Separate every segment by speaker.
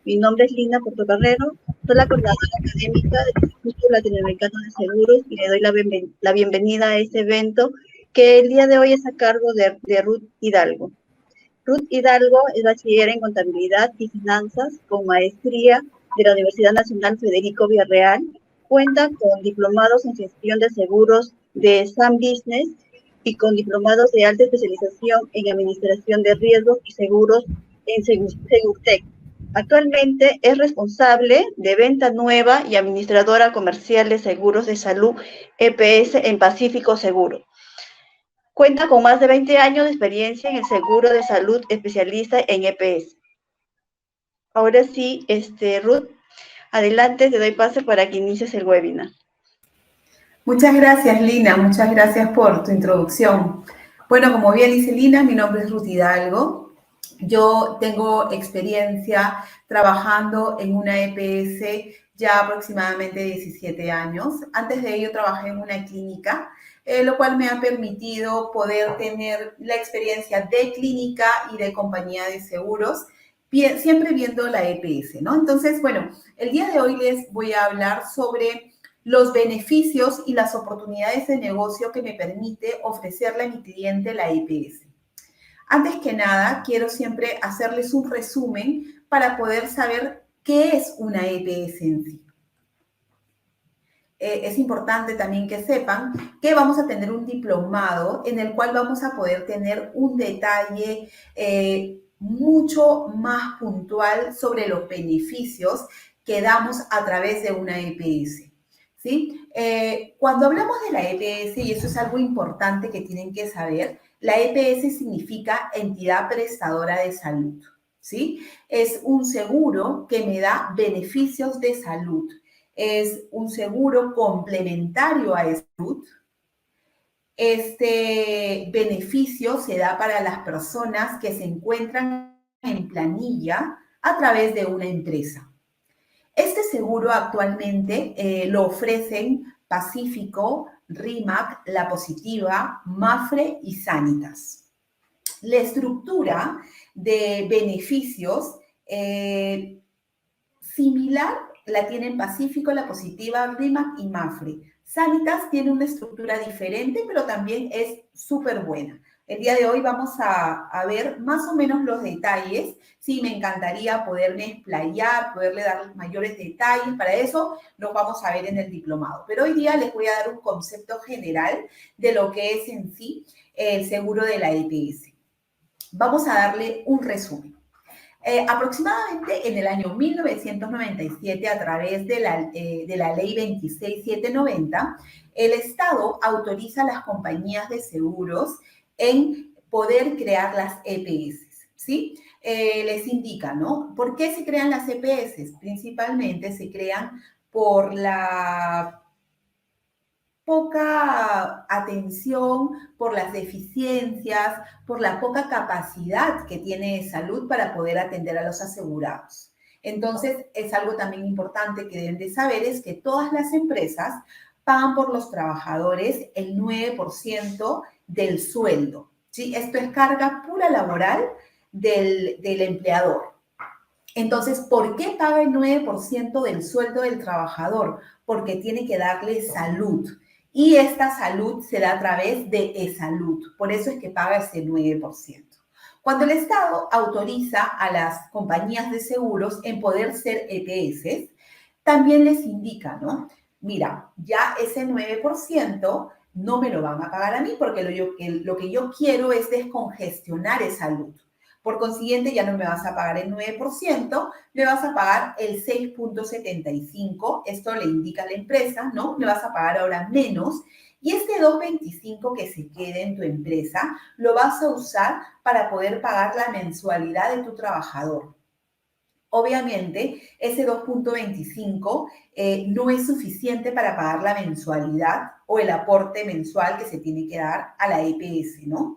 Speaker 1: Mi nombre es Lina Portocarrero, soy la coordinadora académica del Instituto Latinoamericano de Seguros y le doy la bienvenida a este evento que el día de hoy es a cargo de Ruth Hidalgo. Ruth Hidalgo es bachiller en Contabilidad y Finanzas con maestría de la Universidad Nacional Federico Villarreal. Cuenta con diplomados en gestión de seguros de Sam Business y con diplomados de alta especialización en administración de riesgos y seguros en Segurtec. Actualmente es responsable de venta nueva y administradora comercial de seguros de salud EPS en Pacífico Seguro. Cuenta con más de 20 años de experiencia en el seguro de salud, especialista en EPS. Ahora sí, Ruth, adelante, te doy pase para que inicies el webinar.
Speaker 2: Muchas gracias, Lina. Muchas gracias por tu introducción. Bueno, como bien dice Lina, mi nombre es Ruth Hidalgo. Yo tengo experiencia trabajando en una EPS ya aproximadamente 17 años. Antes de ello trabajé en una clínica, lo cual me ha permitido poder tener la experiencia de clínica y de compañía de seguros, siempre viendo la EPS, ¿no? Entonces, bueno, el día de hoy les voy a hablar sobre los beneficios y las oportunidades de negocio que me permite ofrecerle a mi cliente la EPS. Antes que nada, quiero siempre hacerles un resumen para poder saber qué es una EPS en sí. Es importante también que sepan que vamos a tener un diplomado en el cual vamos a poder tener un detalle mucho más puntual sobre los beneficios que damos a través de una EPS. ¿Sí? Cuando hablamos de la EPS, y eso es algo importante que tienen que saber, la EPS significa entidad prestadora de salud, ¿sí? Es un seguro que me da beneficios de salud. Es un seguro complementario a salud. Este beneficio se da para las personas que se encuentran en planilla a través de una empresa. Este seguro actualmente lo ofrecen Pacífico, RIMAC, La Positiva, Mapfre y Sanitas. La estructura de beneficios similar la tienen Pacífico, La Positiva, RIMAC y Mapfre. Sanitas tiene una estructura diferente, pero también es súper buena. El día de hoy vamos a ver más o menos los detalles. Sí, me encantaría poderme explayar, poderle dar mayores detalles. Para eso los vamos a ver en el diplomado. Pero hoy día les voy a dar un concepto general de lo que es en sí el seguro de la EPS. Vamos a darle un resumen. Aproximadamente en el año 1997, a través de la ley 26790, el Estado autoriza a las compañías de seguros en poder crear las EPS, ¿sí? Les indica, ¿no? ¿Por qué se crean las EPS? Principalmente se crean por la poca atención, por las deficiencias, por la poca capacidad que tiene salud para poder atender a los asegurados. Entonces, es algo también importante que deben de saber, es que todas las empresas pagan por los trabajadores el 9% del sueldo, ¿sí? Esto es carga pura laboral del empleador. Entonces, ¿por qué paga el 9% del sueldo del trabajador? Porque tiene que darle salud. Y esta salud se da a través de e-salud. Por eso es que paga ese 9%. Cuando el Estado autoriza a las compañías de seguros en poder ser EPS, también les indica, ¿no? Mira, ya ese 9% no me lo van a pagar a mí porque lo que yo quiero es descongestionar e-salud. Por consiguiente, ya no me vas a pagar el 9%, me vas a pagar el 6.75%. Esto le indica a la empresa, ¿no? Me vas a pagar ahora menos. Y este 2.25 que se quede en tu empresa, lo vas a usar para poder pagar la mensualidad de tu trabajador. Obviamente, ese 2.25 no es suficiente para pagar la mensualidad o el aporte mensual que se tiene que dar a la EPS, ¿no?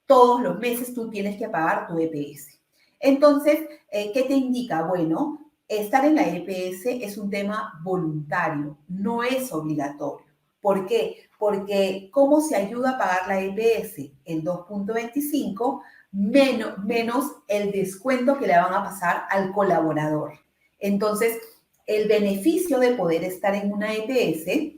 Speaker 2: Todos los meses tú tienes que pagar tu EPS. Entonces, ¿qué te indica? Bueno, estar en la EPS es un tema voluntario, no es obligatorio. ¿Por qué? Porque ¿cómo se ayuda a pagar la EPS? El 2.25 menos el descuento que le van a pasar al colaborador. Entonces, el beneficio de poder estar en una EPS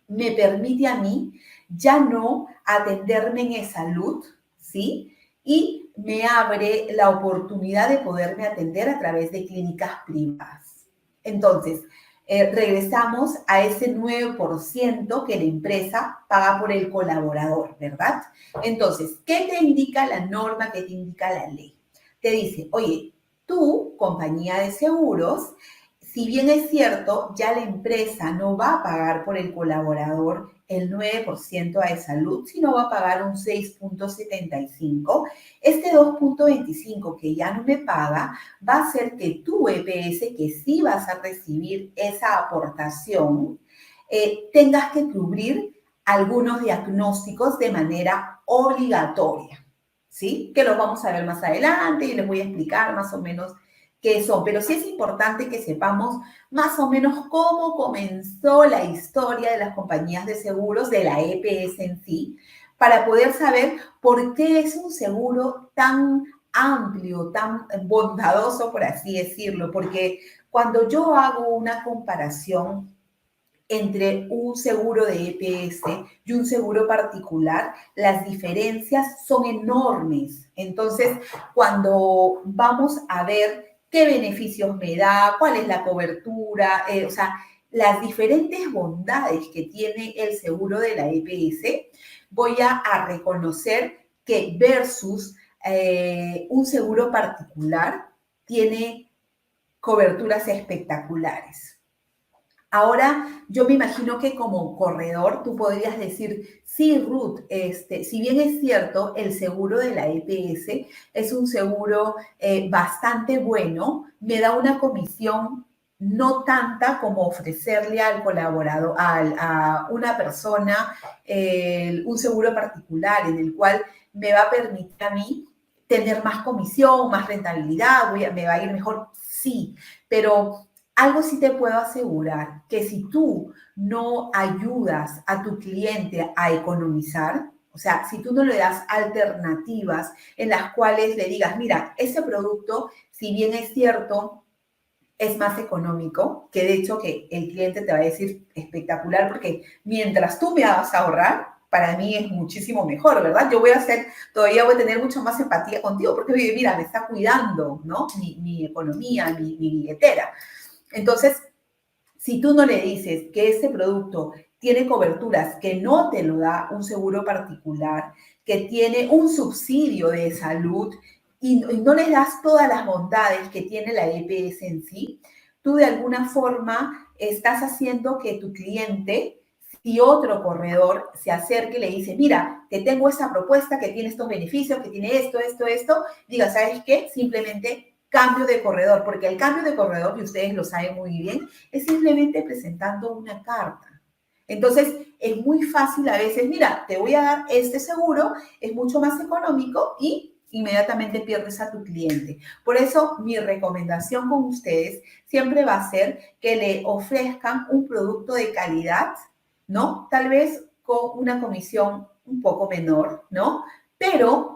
Speaker 2: me permite a mí ya no atenderme en salud, ¿sí? Y me abre la oportunidad de poderme atender a través de clínicas privadas. Entonces, regresamos a ese 9% que la empresa paga por el colaborador, ¿verdad? Entonces, ¿qué te indica la norma? ¿Qué te indica la ley? Te dice, oye, tú, compañía de seguros, si bien es cierto, ya la empresa no va a pagar por el colaborador el 9% de salud, sino va a pagar un 6.75. Este 2.25 que ya no me paga va a hacer que tu EPS, que sí vas a recibir esa aportación, tengas que cubrir algunos diagnósticos de manera obligatoria, ¿sí? Que los vamos a ver más adelante y les voy a explicar más o menos qué son, pero sí es importante que sepamos más o menos cómo comenzó la historia de las compañías de seguros, de la EPS en sí, para poder saber por qué es un seguro tan amplio, tan bondadoso, por así decirlo, porque cuando yo hago una comparación entre un seguro de EPS y un seguro particular, las diferencias son enormes. Entonces, cuando vamos a ver qué beneficios me da, cuál es la cobertura, o sea, las diferentes bondades que tiene el seguro de la EPS, voy a reconocer que versus un seguro particular tiene coberturas espectaculares. Ahora, yo me imagino que como corredor tú podrías decir, sí, Ruth, si bien es cierto, el seguro de la EPS es un seguro bastante bueno, me da una comisión no tanta como ofrecerle al colaborador, a una persona, un seguro particular en el cual me va a permitir a mí tener más comisión, más rentabilidad, me va a ir mejor, sí, pero algo sí te puedo asegurar, que si tú no ayudas a tu cliente a economizar, o sea, si tú no le das alternativas en las cuales le digas, mira, ese producto, si bien es cierto, es más económico, que de hecho que el cliente te va a decir espectacular, porque mientras tú me hagas ahorrar, para mí es muchísimo mejor, ¿verdad? Yo todavía voy a tener mucho más empatía contigo, porque mira, me está cuidando, ¿no? Mi economía, mi billetera. Entonces, si tú no le dices que este producto tiene coberturas que no te lo da un seguro particular, que tiene un subsidio de salud y no le das todas las bondades que tiene la EPS en sí, tú de alguna forma estás haciendo que tu cliente, si otro corredor se acerque y le dice, mira, te tengo esta propuesta que tiene estos beneficios, que tiene esto, diga, ¿sabes qué? Simplemente cambio de corredor, porque el cambio de corredor, y ustedes lo saben muy bien, es simplemente presentando una carta. Entonces, es muy fácil a veces, mira, te voy a dar este seguro, es mucho más económico y inmediatamente pierdes a tu cliente. Por eso, mi recomendación con ustedes siempre va a ser que le ofrezcan un producto de calidad, ¿no? Tal vez con una comisión un poco menor, ¿no? Pero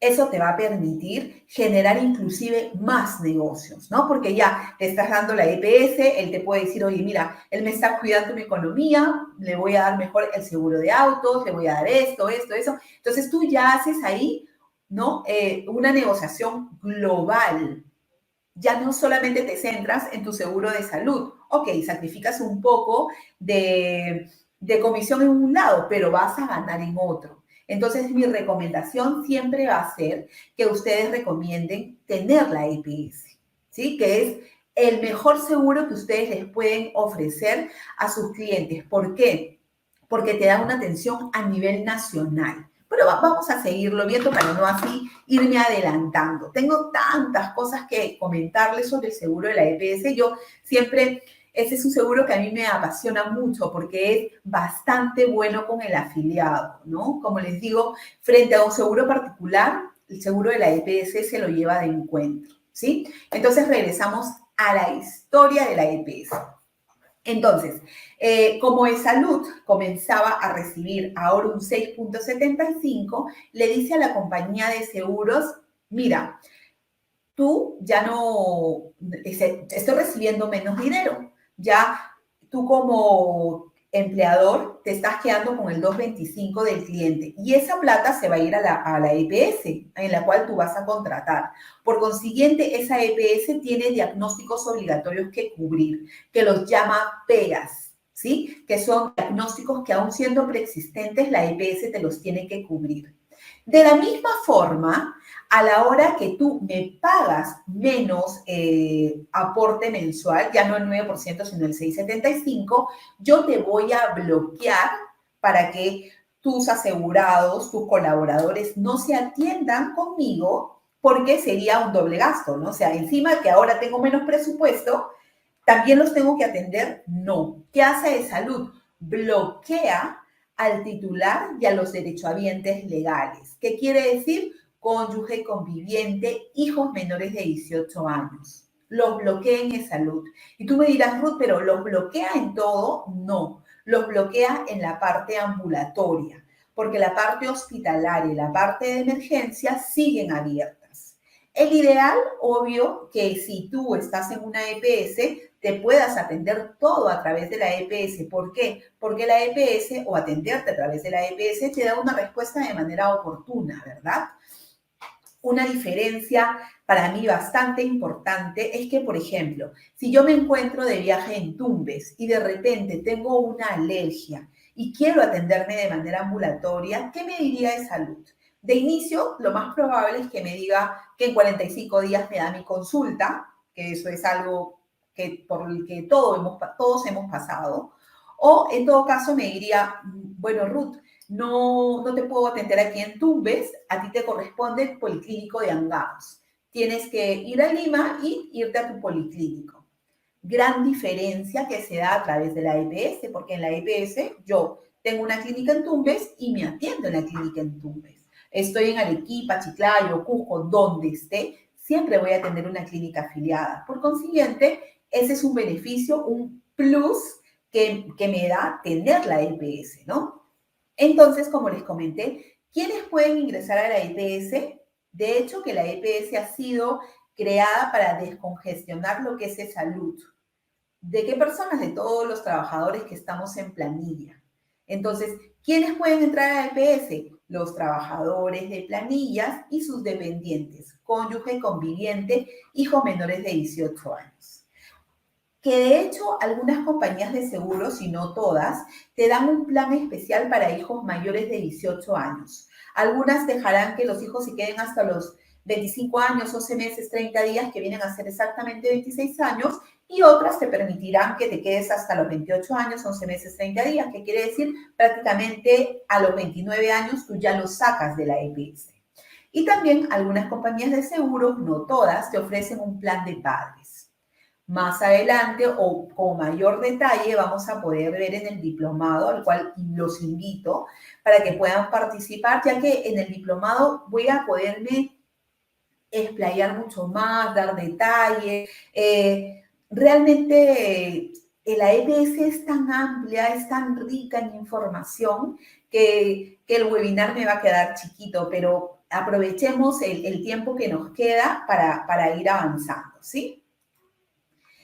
Speaker 2: eso te va a permitir generar inclusive más negocios, ¿no? Porque ya te estás dando la EPS, él te puede decir, oye, mira, él me está cuidando mi economía, le voy a dar mejor el seguro de autos, le voy a dar esto, eso. Entonces tú ya haces ahí, ¿no? Una negociación global. Ya no solamente te centras en tu seguro de salud. Ok, sacrificas un poco de comisión en un lado, pero vas a ganar en otro. Entonces, mi recomendación siempre va a ser que ustedes recomienden tener la EPS, ¿sí? Que es el mejor seguro que ustedes les pueden ofrecer a sus clientes. ¿Por qué? Porque te da una atención a nivel nacional. Pero vamos a seguirlo viendo para no así irme adelantando. Tengo tantas cosas que comentarles sobre el seguro de la EPS. Yo siempre, ese es un seguro que a mí me apasiona mucho porque es bastante bueno con el afiliado, ¿no? Como les digo, frente a un seguro particular, el seguro de la EPS se lo lleva de encuentro, ¿sí? Entonces regresamos a la historia de la EPS. Entonces, como salud comenzaba a recibir ahora un 6.75, le dice a la compañía de seguros, mira, tú ya no, estoy recibiendo menos dinero. Ya tú como empleador te estás quedando con el 2.25 del cliente y esa plata se va a ir a la EPS en la cual tú vas a contratar. Por consiguiente, esa EPS tiene diagnósticos obligatorios que cubrir, que los llama PEAS, ¿sí? Que son diagnósticos que aún siendo preexistentes, la EPS te los tiene que cubrir. De la misma forma, a la hora que tú me pagas menos aporte mensual, ya no el 9%, sino el 6,75%, yo te voy a bloquear para que tus asegurados, tus colaboradores no se atiendan conmigo porque sería un doble gasto, ¿no? O sea, encima que ahora tengo menos presupuesto, ¿también los tengo que atender? No. ¿Qué hace de salud? Bloquea al titular y a los derechohabientes legales. ¿Qué quiere decir? Cónyuge, conviviente, hijos menores de 18 años. Los bloquea en salud. Y tú me dirás, Ruth, ¿pero los bloquea en todo? No, los bloquea en la parte ambulatoria, porque la parte hospitalaria y la parte de emergencia siguen abiertas. El ideal, obvio, que si tú estás en una EPS, te puedas atender todo a través de la EPS. ¿Por qué? Porque la EPS o atenderte a través de la EPS te da una respuesta de manera oportuna, ¿verdad? Una diferencia para mí bastante importante es que, por ejemplo, si yo me encuentro de viaje en Tumbes y de repente tengo una alergia y quiero atenderme de manera ambulatoria, ¿qué me diría de salud? De inicio, lo más probable es que me diga que en 45 días me da mi consulta, que eso es algo que, por el que todos hemos pasado. O en todo caso me diría, bueno, Ruth, no te puedo atender aquí en Tumbes, a ti te corresponde el policlínico de Angamos. Tienes que ir a Lima y irte a tu policlínico. Gran diferencia que se da a través de la EPS, porque en la EPS yo tengo una clínica en Tumbes y me atiendo en la clínica en Tumbes. Estoy en Arequipa, Chiclayo, Cusco, donde esté, siempre voy a tener una clínica afiliada. Por consiguiente, ese es un beneficio, un plus que me da tener la EPS, ¿no? Entonces, como les comenté, ¿quiénes pueden ingresar a la EPS? De hecho, que la EPS ha sido creada para descongestionar lo que es salud. ¿De qué personas? De todos los trabajadores que estamos en planilla. Entonces, ¿quiénes pueden entrar a la EPS? Los trabajadores de planillas y sus dependientes, cónyuge, conviviente, hijos menores de 18 años. Que de hecho algunas compañías de seguros, y no todas, te dan un plan especial para hijos mayores de 18 años. Algunas dejarán que los hijos se queden hasta los 25 años, 11 meses, 30 días, que vienen a ser exactamente 26 años, y otras te permitirán que te quedes hasta los 28 años, 11 meses, 30 días, que quiere decir prácticamente a los 29 años tú ya los sacas de la EPS. Y también algunas compañías de seguros, no todas, te ofrecen un plan de padres. Más adelante o con mayor detalle vamos a poder ver en el diplomado, al cual los invito para que puedan participar, ya que en el diplomado voy a poderme explayar mucho más, dar detalles. Realmente la EPS es tan amplia, es tan rica en información que el webinar me va a quedar chiquito, pero aprovechemos el tiempo que nos queda para ir avanzando, ¿sí?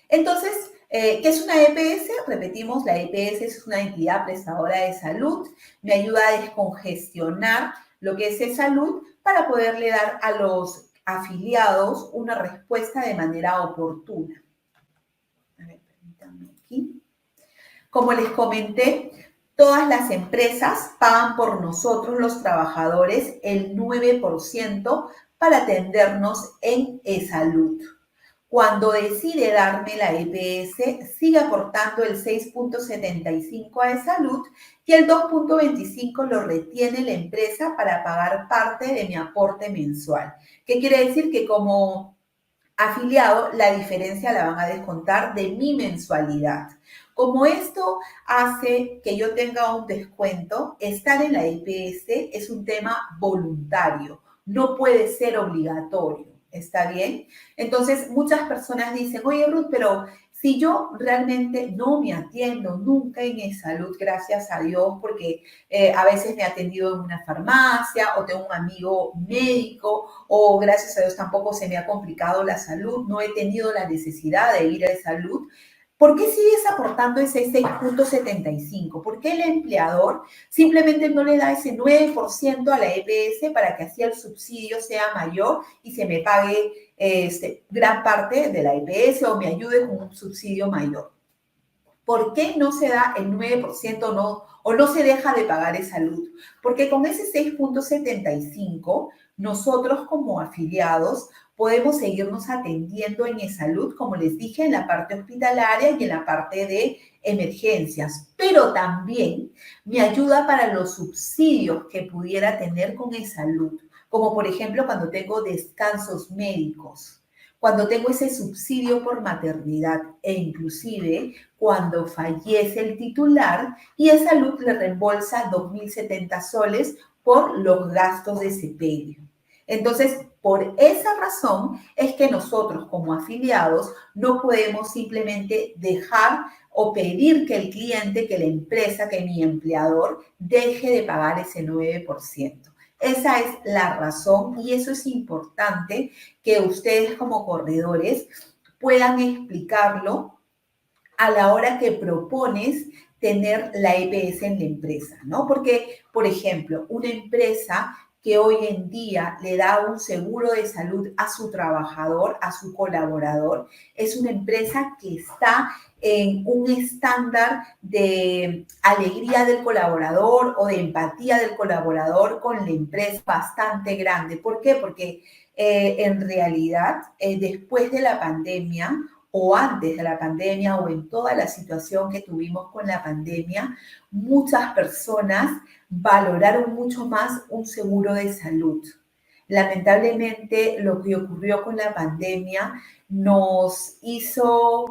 Speaker 2: Entonces, ¿qué es una EPS? Repetimos, la EPS es una entidad prestadora de salud, me ayuda a descongestionar lo que es salud para poderle dar a los afiliados una respuesta de manera oportuna. A ver, permítanme aquí. Como les comenté, todas las empresas pagan por nosotros, los trabajadores, el 9% para atendernos en salud. Cuando decide darme la EPS, sigue aportando el 6.75 a salud y el 2.25 lo retiene la empresa para pagar parte de mi aporte mensual. ¿Qué quiere decir? Que como afiliado, la diferencia la van a descontar de mi mensualidad. Como esto hace que yo tenga un descuento, estar en la EPS es un tema voluntario, no puede ser obligatorio. ¿Está bien? Entonces, muchas personas dicen, oye, Ruth, pero Si yo realmente no me atiendo nunca en e-salud, gracias a Dios, porque a veces me he atendido en una farmacia o tengo un amigo médico o gracias a Dios tampoco se me ha complicado la salud, no he tenido la necesidad de ir a salud. ¿Por qué sigues aportando ese 6,75? ¿Por qué el empleador simplemente no le da ese 9% a la EPS para que así el subsidio sea mayor y se me pague gran parte de la EPS o me ayude con un subsidio mayor? ¿Por qué no se da el 9% o no se deja de pagar esa salud? Porque con ese 6,75 nosotros como afiliados podemos seguirnos atendiendo en e-salud, como les dije, en la parte hospitalaria y en la parte de emergencias, pero también me ayuda para los subsidios que pudiera tener con e-salud, como por ejemplo cuando tengo descansos médicos, cuando tengo ese subsidio por maternidad e inclusive cuando fallece el titular y e-salud le reembolsa 2.070 soles por los gastos de sepelio. Entonces, por esa razón es que nosotros como afiliados no podemos simplemente dejar o pedir que el cliente, que la empresa, que mi empleador deje de pagar ese 9%. Esa es la razón y eso es importante que ustedes como corredores puedan explicarlo a la hora que propones tener la EPS en la empresa, ¿no? Porque, por ejemplo, una empresa que hoy en día le da un seguro de salud a su trabajador, a su colaborador, es una empresa que está en un estándar de alegría del colaborador o de empatía del colaborador con la empresa bastante grande. ¿Por qué? Porque en realidad, después de la pandemia, o antes de la pandemia o en toda la situación que tuvimos con la pandemia, muchas personas valoraron mucho más un seguro de salud. Lamentablemente, lo que ocurrió con la pandemia nos hizo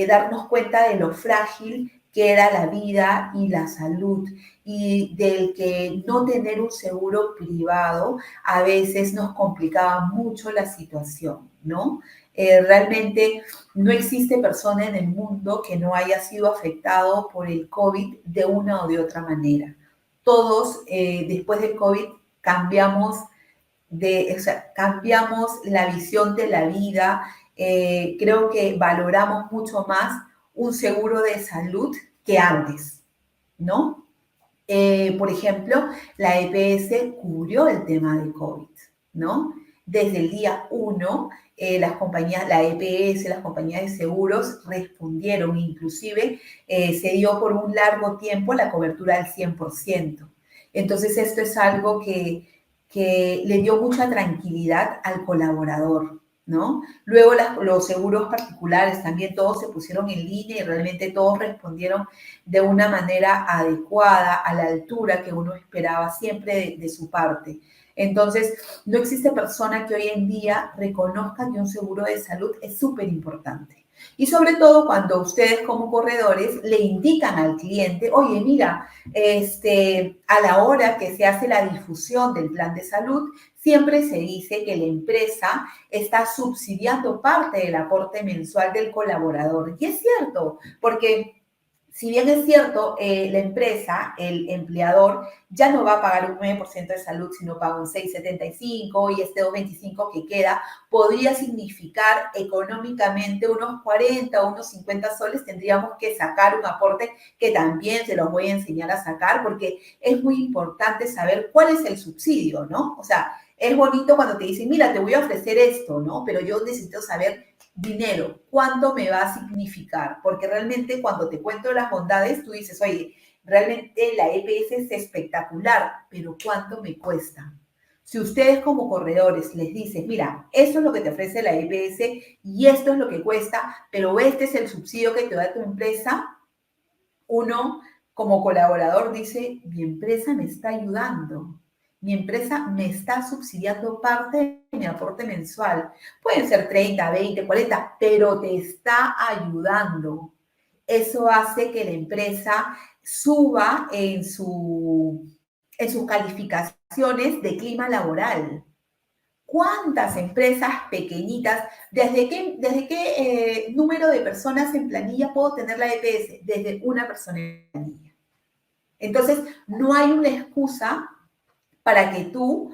Speaker 2: darnos cuenta de lo frágil que era la vida y la salud y del que no tener un seguro privado a veces nos complicaba mucho la situación, ¿no? Realmente no existe persona en el mundo que no haya sido afectado por el COVID de una o de otra manera. Todos, después del COVID, cambiamos la visión de la vida. Creo que valoramos mucho más un seguro de salud que antes, ¿no? Por ejemplo, la EPS cubrió el tema de COVID, ¿no? Desde el día 1, las compañías, la EPS, las compañías de seguros respondieron, inclusive se dio por un largo tiempo la cobertura al 100%. Entonces, esto es algo que le dio mucha tranquilidad al colaborador, ¿no? Luego los seguros particulares también todos se pusieron en línea y realmente todos respondieron de una manera adecuada, a la altura que uno esperaba siempre de su parte. Entonces, no existe persona que hoy en día reconozca que un seguro de salud es súper importante. Y sobre todo cuando ustedes como corredores le indican al cliente, oye, mira, a la hora que se hace la difusión del plan de salud, siempre se dice que la empresa está subsidiando parte del aporte mensual del colaborador. Y es cierto, porque si bien es cierto, la empresa, el empleador, ya no va a pagar un 9% de salud, sino paga un 6,75 y este 2,25 que queda podría significar económicamente unos 40 o unos 50 soles. Tendríamos que sacar un aporte que también se los voy a enseñar a sacar porque es muy importante saber cuál es el subsidio, ¿no? O sea, es bonito cuando te dicen, mira, te voy a ofrecer esto, ¿no? Pero yo necesito saber dinero, ¿cuánto me va a significar? Porque realmente cuando te cuento las bondades, tú dices, oye, realmente la EPS es espectacular, pero ¿cuánto me cuesta? Si ustedes como corredores les dicen, mira, esto es lo que te ofrece la EPS y esto es lo que cuesta, pero este es el subsidio que te da tu empresa, uno como colaborador dice, mi empresa me está ayudando. Mi empresa me está subsidiando parte de mi aporte mensual. Pueden ser 30, 20, 40, pero te está ayudando. Eso hace que la empresa suba en sus calificaciones de clima laboral. ¿Cuántas empresas pequeñitas, desde qué número de personas en planilla puedo tener la EPS? Desde una persona en planilla. Entonces, no hay una excusa para que tú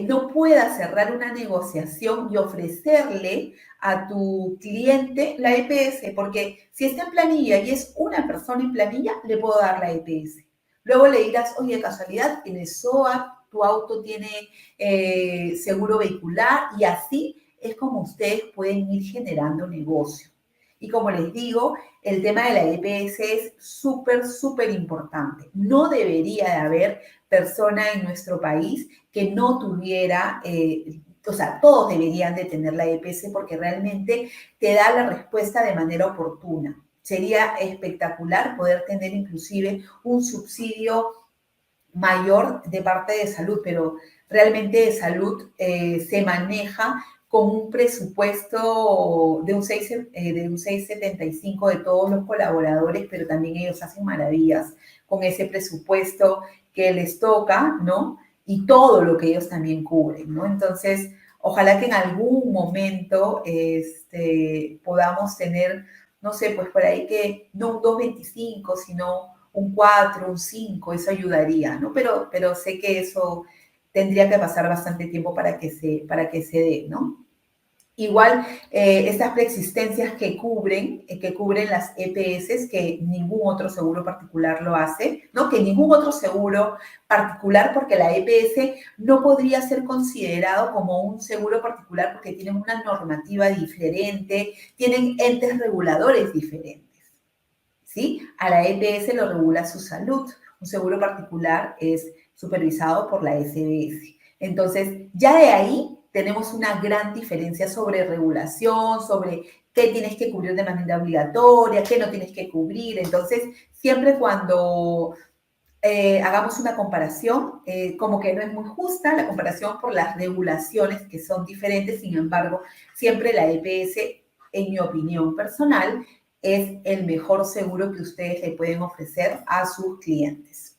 Speaker 2: no puedas cerrar una negociación y ofrecerle a tu cliente la EPS, porque si está en planilla y es una persona en planilla, le puedo dar la EPS. Luego le dirás, oye, de casualidad, tienes SOAT, tu auto tiene seguro vehicular, y así es como ustedes pueden ir generando negocio. Y como les digo, el tema de la EPS es súper, súper importante. No debería de haber persona en nuestro país que no tuviera, o sea, todos deberían de tener la EPS porque realmente te da la respuesta de manera oportuna. Sería espectacular poder tener inclusive un subsidio mayor de parte de salud, pero realmente de salud se maneja con un presupuesto de un 6,75 de todos los colaboradores, pero también ellos hacen maravillas con ese presupuesto que les toca, ¿no? Y todo lo que ellos también cubren, ¿no? Entonces, ojalá que en algún momento podamos tener, no sé, pues por ahí que no un 2,25, sino un 4, un 5, eso ayudaría, ¿no? Pero sé que eso tendría que pasar bastante tiempo para que se dé, ¿no? Igual, estas preexistencias que cubren las EPS, que ningún otro seguro particular lo hace, ¿no? Que ningún otro seguro particular, porque la EPS no podría ser considerado como un seguro particular porque tienen una normativa diferente, tienen entes reguladores diferentes, ¿sí? A la EPS lo regula su salud. Un seguro particular es supervisado por la SBS. Entonces, ya de ahí tenemos una gran diferencia sobre regulación, sobre qué tienes que cubrir de manera obligatoria, qué no tienes que cubrir. Entonces, siempre cuando hagamos una comparación, como que no es muy justa la comparación por las regulaciones que son diferentes, sin embargo, siempre la EPS, en mi opinión personal, es el mejor seguro que ustedes le pueden ofrecer a sus clientes.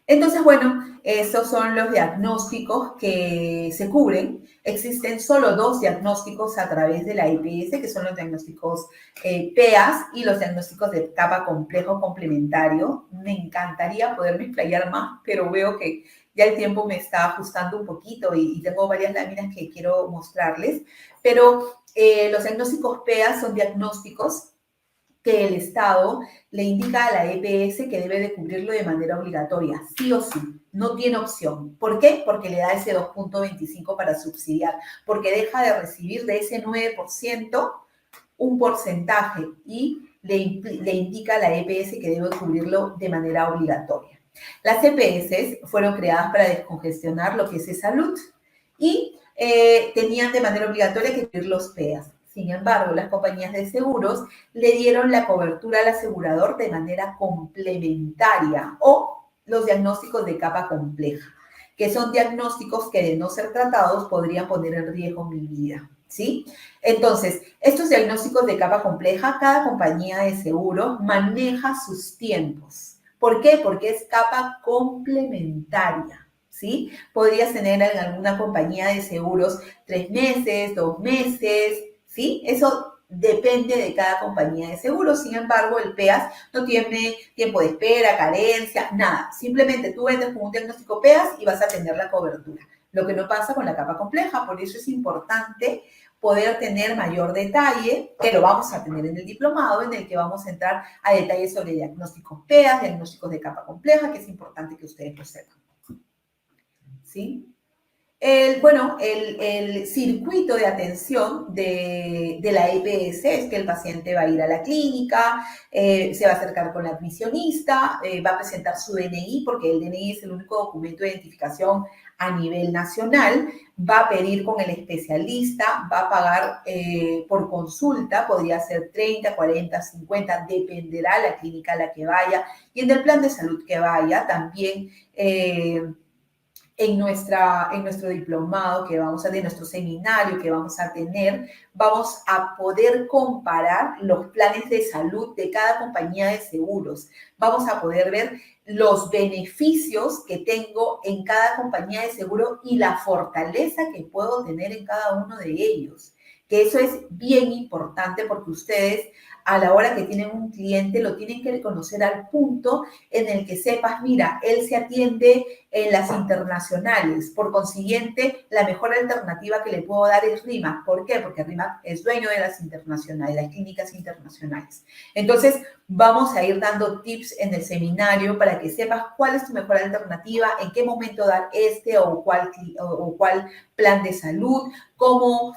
Speaker 2: Entonces, bueno, esos son los diagnósticos que se cubren. Existen solo 2 diagnósticos a través de la EPS, que son los diagnósticos PEAS y los diagnósticos de capa complejo complementario. Me encantaría poderme explayar más, pero veo que ya el tiempo me está ajustando un poquito y tengo varias láminas que quiero mostrarles. Pero los diagnósticos PEAS son diagnósticos que el Estado le indica a la EPS que debe de cubrirlo de manera obligatoria, sí o sí, no tiene opción. ¿Por qué? Porque le da ese 2,25 para subsidiar, porque deja de recibir de ese 9% un porcentaje y le indica a la EPS que debe cubrirlo de manera obligatoria. Las EPS fueron creadas para descongestionar lo que es salud y tenían de manera obligatoria que cubrir los PEAS. Sin embargo, las compañías de seguros le dieron la cobertura al asegurador de manera complementaria o los diagnósticos de capa compleja, que son diagnósticos que de no ser tratados podrían poner en riesgo mi vida, ¿sí? Entonces, estos diagnósticos de capa compleja, cada compañía de seguro maneja sus tiempos. ¿Por qué? Porque es capa complementaria, ¿sí? Podrías tener en alguna compañía de seguros 3 meses, 2 meses, ¿sí? Eso depende de cada compañía de seguros. Sin embargo, el PEAS no tiene tiempo de espera, carencia, nada. Simplemente tú entras con un diagnóstico PEAS y vas a tener la cobertura. Lo que no pasa con la capa compleja. Por eso es importante poder tener mayor detalle, que lo vamos a tener en el diplomado, en el que vamos a entrar a detalles sobre diagnósticos PEAS, diagnósticos de capa compleja, que es importante que ustedes lo sepan. ¿Sí? El circuito de atención de la EPS es que el paciente va a ir a la clínica, se va a acercar con la admisionista, va a presentar su DNI, porque el DNI es el único documento de identificación a nivel nacional, va a pedir con el especialista, va a pagar por consulta, podría ser 30, 40, 50, dependerá la clínica a la que vaya, y en el plan de salud que vaya también en nuestro diplomado que vamos a tener, nuestro seminario que vamos a tener, vamos a poder comparar los planes de salud de cada compañía de seguros. Vamos a poder ver los beneficios que tengo en cada compañía de seguro y la fortaleza que puedo tener en cada uno de ellos. Que eso es bien importante porque ustedes a la hora que tienen un cliente lo tienen que reconocer al punto en el que sepas, mira, él se atiende en las internacionales. Por consiguiente, la mejor alternativa que le puedo dar es RIMAC. ¿Por qué? Porque RIMAC es dueño de las internacionales, las clínicas internacionales. Entonces, vamos a ir dando tips en el seminario para que sepas cuál es tu mejor alternativa, en qué momento dar este o cuál plan de salud, cómo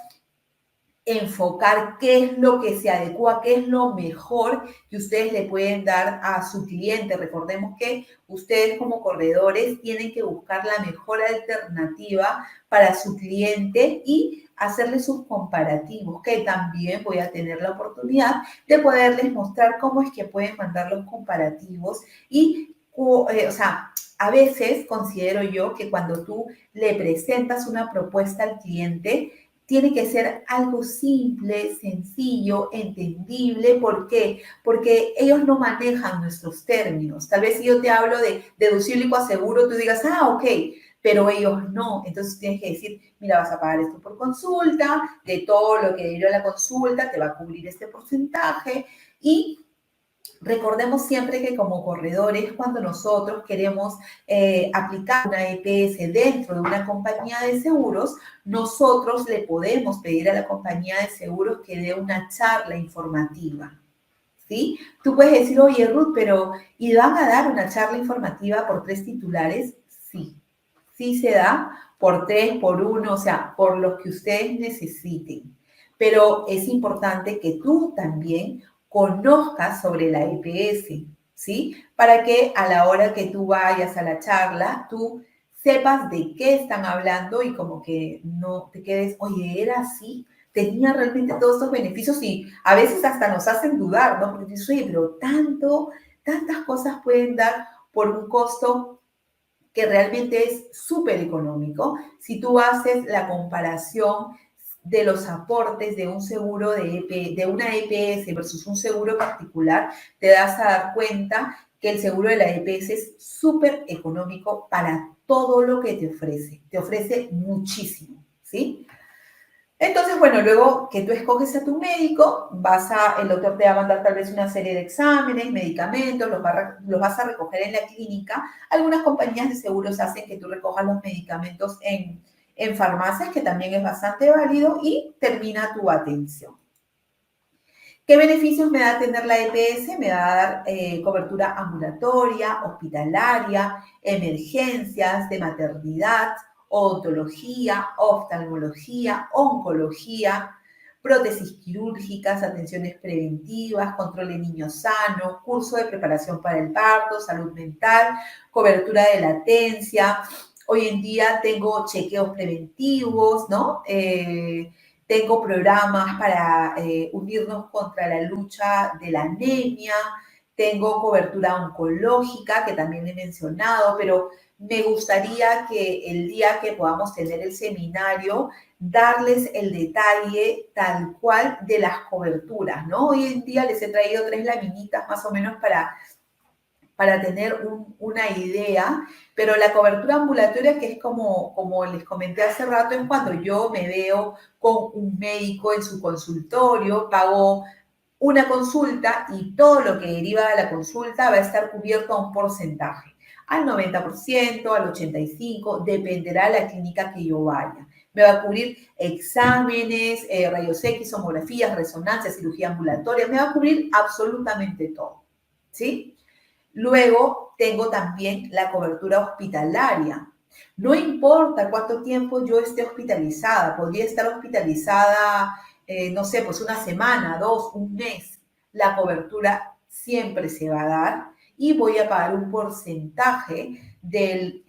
Speaker 2: enfocar qué es lo que se adecua, qué es lo mejor que ustedes le pueden dar a su cliente. Recordemos que ustedes como corredores tienen que buscar la mejor alternativa para su cliente y hacerle sus comparativos, que también voy a tener la oportunidad de poderles mostrar cómo es que pueden mandar los comparativos y, a veces considero yo que cuando tú le presentas una propuesta al cliente, tiene que ser algo simple, sencillo, entendible. ¿Por qué? Porque ellos no manejan nuestros términos. Tal vez si yo te hablo de deducible y coaseguro, tú digas, ok, pero ellos no. Entonces tienes que decir, mira, vas a pagar esto por consulta, de todo lo que dio la consulta te va a cubrir este porcentaje. Y recordemos siempre que como corredores, cuando nosotros queremos aplicar una EPS dentro de una compañía de seguros, nosotros le podemos pedir a la compañía de seguros que dé una charla informativa, ¿sí? Tú puedes decir, oye, Ruth, pero ¿y van a dar una charla informativa por 3 titulares? Sí, sí se da por 3, por 1, o sea, por los que ustedes necesiten. Pero es importante que tú también conozcas sobre la EPS, ¿sí? Para que a la hora que tú vayas a la charla, tú sepas de qué están hablando y como que no te quedes, oye, ¿era así? Tenía realmente todos estos beneficios y a veces hasta nos hacen dudar, ¿no? Porque dices, oye, pero tantas cosas pueden dar por un costo que realmente es súper económico. Si tú haces la comparación de los aportes de un seguro de una EPS versus un seguro particular, te das a dar cuenta que el seguro de la EPS es súper económico para todo lo que te ofrece. Te ofrece muchísimo, ¿sí? Entonces, bueno, luego que tú escoges a tu médico, el doctor te va a mandar tal vez una serie de exámenes, medicamentos, los vas a recoger en la clínica. Algunas compañías de seguros hacen que tú recojas los medicamentos en farmacias, que también es bastante válido, y termina tu atención. ¿Qué beneficios me da tener la EPS? Me va a dar cobertura ambulatoria, hospitalaria, emergencias de maternidad, odontología, oftalmología, oncología, prótesis quirúrgicas, atenciones preventivas, control de niños sanos, curso de preparación para el parto, salud mental, cobertura de latencia. Hoy en día tengo chequeos preventivos, ¿no? Tengo programas para unirnos contra la lucha de la anemia, tengo cobertura oncológica, que también he mencionado, pero me gustaría que el día que podamos tener el seminario, darles el detalle tal cual de las coberturas, ¿no? Hoy en día les he traído 3 laminitas más o menos para tener una idea, pero la cobertura ambulatoria, que es como les comenté hace rato, es cuando yo me veo con un médico en su consultorio, pago una consulta y todo lo que deriva de la consulta va a estar cubierto a un porcentaje, al 90%, al 85%, dependerá de la clínica que yo vaya. Me va a cubrir exámenes, rayos X, tomografías, resonancias, cirugía ambulatoria, me va a cubrir absolutamente todo, ¿sí? Luego tengo también la cobertura hospitalaria. No importa cuánto tiempo yo esté hospitalizada, podría estar hospitalizada, no sé, pues una semana, 2, un mes. La cobertura siempre se va a dar y voy a pagar un porcentaje del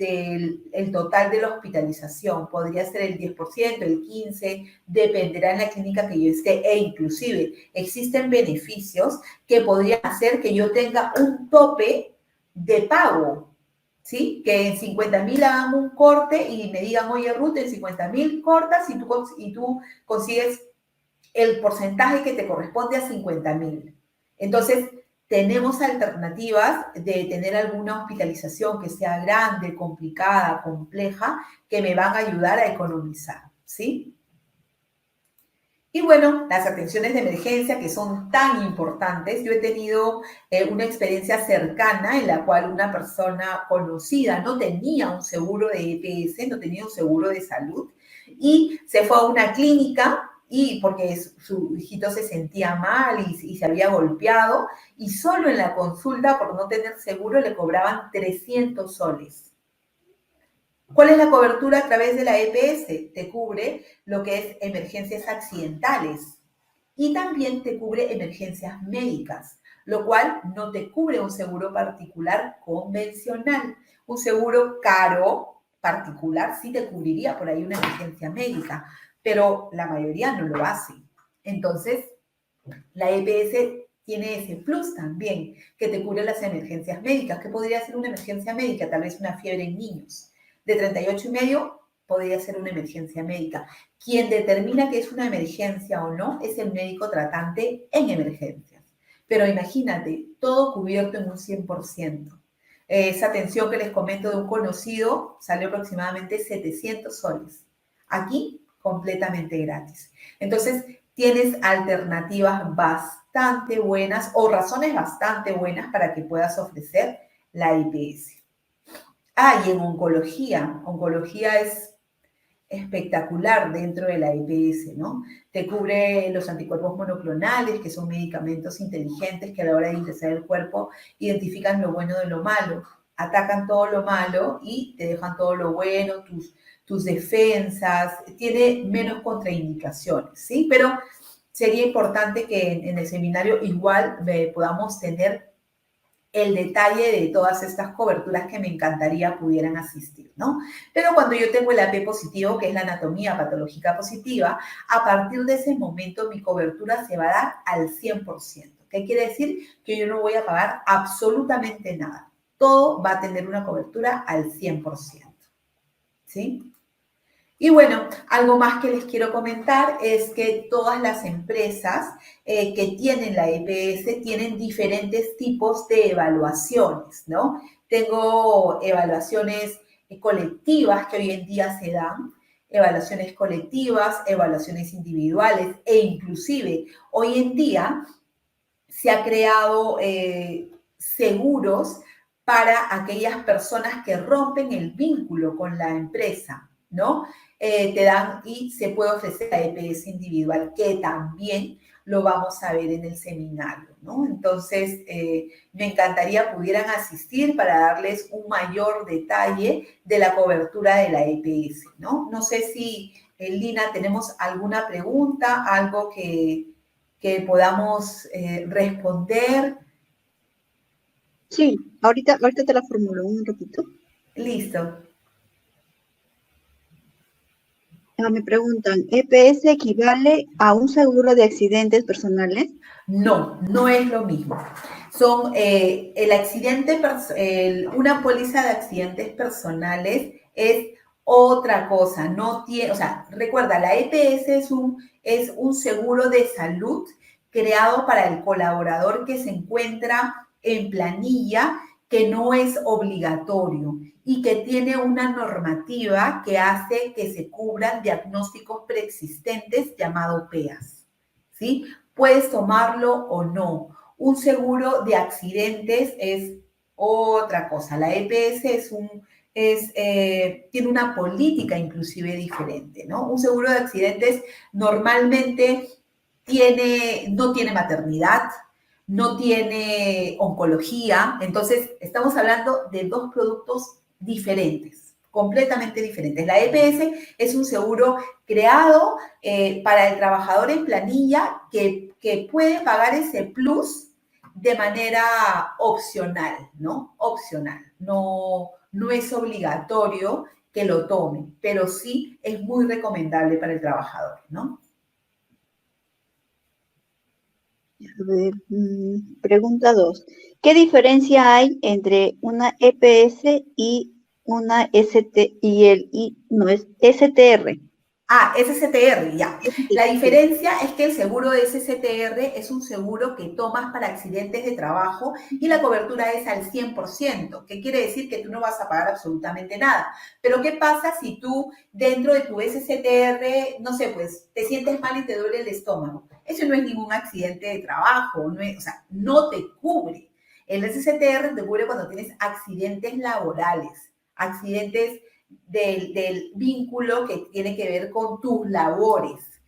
Speaker 2: el total de la hospitalización. Podría ser el 10%, el 15%, dependerá en la clínica que yo esté e inclusive existen beneficios que podrían hacer que yo tenga un tope de pago, ¿sí? Que en 50.000 hagan un corte y me digan, oye, Ruth, en 50.000 cortas y tú consigues el porcentaje que te corresponde a 50.000. Entonces, tenemos alternativas de tener alguna hospitalización que sea grande, complicada, compleja, que me van a ayudar a economizar, ¿sí? Y bueno, las atenciones de emergencia que son tan importantes. Yo he tenido una experiencia cercana en la cual una persona conocida no tenía un seguro de EPS, no tenía un seguro de salud y se fue a una clínica y porque su hijito se sentía mal y se había golpeado y solo en la consulta por no tener seguro le cobraban 300 soles. ¿Cuál es la cobertura a través de la EPS? Te cubre lo que es emergencias accidentales y también te cubre emergencias médicas, lo cual no te cubre un seguro particular convencional. Un seguro caro particular sí te cubriría por ahí una emergencia médica, pero la mayoría no lo hace. Entonces, la EPS tiene ese plus también, que te cubre las emergencias médicas. ¿Qué podría ser una emergencia médica? Tal vez una fiebre en niños. De 38,5 podría ser una emergencia médica. Quien determina que es una emergencia o no es el médico tratante en emergencias. Pero imagínate, todo cubierto en un 100%. Esa atención que les comento de un conocido salió aproximadamente 700 soles. Aquí, completamente gratis. Entonces, tienes alternativas bastante buenas o razones bastante buenas para que puedas ofrecer la IPS. Y en oncología es espectacular dentro de la IPS, ¿no? Te cubre los anticuerpos monoclonales, que son medicamentos inteligentes que a la hora de ingresar al cuerpo identifican lo bueno de lo malo, atacan todo lo malo y te dejan todo lo bueno, tus defensas, tiene menos contraindicaciones, ¿sí? Pero sería importante que en el seminario igual podamos tener el detalle de todas estas coberturas que me encantaría pudieran asistir, ¿no? Pero cuando yo tengo el AP positivo, que es la anatomía patológica positiva, a partir de ese momento mi cobertura se va a dar al 100%. ¿Qué quiere decir? Que yo no voy a pagar absolutamente nada. Todo va a tener una cobertura al 100%, ¿sí? Y bueno, algo más que les quiero comentar es que todas las empresas que tienen la EPS tienen diferentes tipos de evaluaciones, ¿no? Tengo evaluaciones colectivas que hoy en día se dan, evaluaciones colectivas, evaluaciones individuales e inclusive hoy en día se ha creado seguros para aquellas personas que rompen el vínculo con la empresa, ¿no? Te dan y se puede ofrecer la EPS individual, que también lo vamos a ver en el seminario, ¿no? Entonces, me encantaría pudieran asistir para darles un mayor detalle de la cobertura de la EPS, ¿no? No sé si, Lina, tenemos alguna pregunta, algo que podamos responder.
Speaker 1: Sí, ahorita te la formulo un ratito.
Speaker 2: Listo.
Speaker 1: Me preguntan, ¿EPS equivale a un seguro de accidentes personales?
Speaker 2: No, no es lo mismo. Son el accidente, una póliza de accidentes personales es otra cosa. No tiene, o sea, recuerda, la EPS es un seguro de salud creado para el colaborador que se encuentra en planilla, que no es obligatorio y que tiene una normativa que hace que se cubran diagnósticos preexistentes llamado PEAS, ¿sí? Puedes tomarlo o no. Un seguro de accidentes es otra cosa. La EPS tiene una política inclusive diferente, ¿no? Un seguro de accidentes normalmente no tiene maternidad, no tiene oncología, entonces estamos hablando de dos productos diferentes, completamente diferentes. La EPS es un seguro creado para el trabajador en planilla que puede pagar ese plus de manera opcional, ¿no? Opcional, no es obligatorio que lo tome, pero sí es muy recomendable para el trabajador, ¿no?
Speaker 1: A ver, pregunta 2. ¿Qué diferencia hay entre una EPS y una ST y no es STR?
Speaker 2: Ah, SSTR, ya. La
Speaker 1: STR.
Speaker 2: diferencia es que el seguro de SSTR es un seguro que tomas para accidentes de trabajo y la cobertura es al 100%, que quiere decir que tú no vas a pagar absolutamente nada. Pero ¿qué pasa si tú dentro de tu SSTR, no sé, pues te sientes mal y te duele el estómago? Eso no es ningún accidente de trabajo, no es, o sea, no te cubre. El SSTR te cubre cuando tienes accidentes laborales, accidentes del vínculo que tiene que ver con tus labores.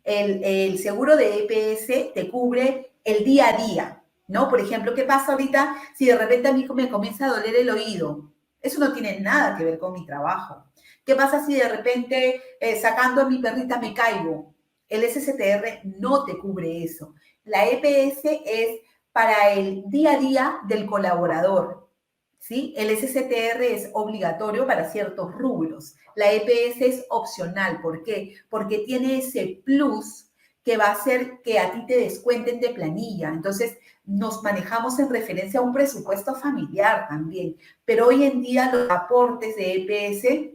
Speaker 2: El seguro de EPS te cubre el día a día, ¿no? Por ejemplo, ¿qué pasa ahorita si de repente a mí me comienza a doler el oído? Eso no tiene nada que ver con mi trabajo. ¿Qué pasa si de repente sacando a mi perrita me caigo? El SSTR no te cubre eso. La EPS es para el día a día del colaborador. ¿Sí? El SSTR es obligatorio para ciertos rubros. La EPS es opcional. ¿Por qué? Porque tiene ese plus que va a hacer que a ti te descuenten de planilla. Entonces, nos manejamos en referencia a un presupuesto familiar también. Pero hoy en día los aportes de EPS,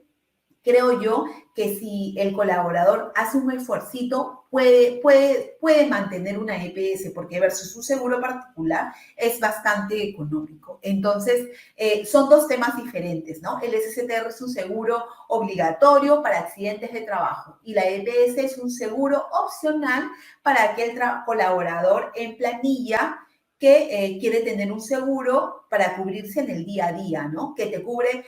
Speaker 2: creo yo que si el colaborador hace un esfuercito, puede mantener una EPS, porque versus un seguro particular es bastante económico. Entonces, son dos temas diferentes, ¿no? El SSTR es un seguro obligatorio para accidentes de trabajo y la EPS es un seguro opcional para aquel colaborador en planilla que quiere tener un seguro para cubrirse en el día a día, ¿no? Que te cubre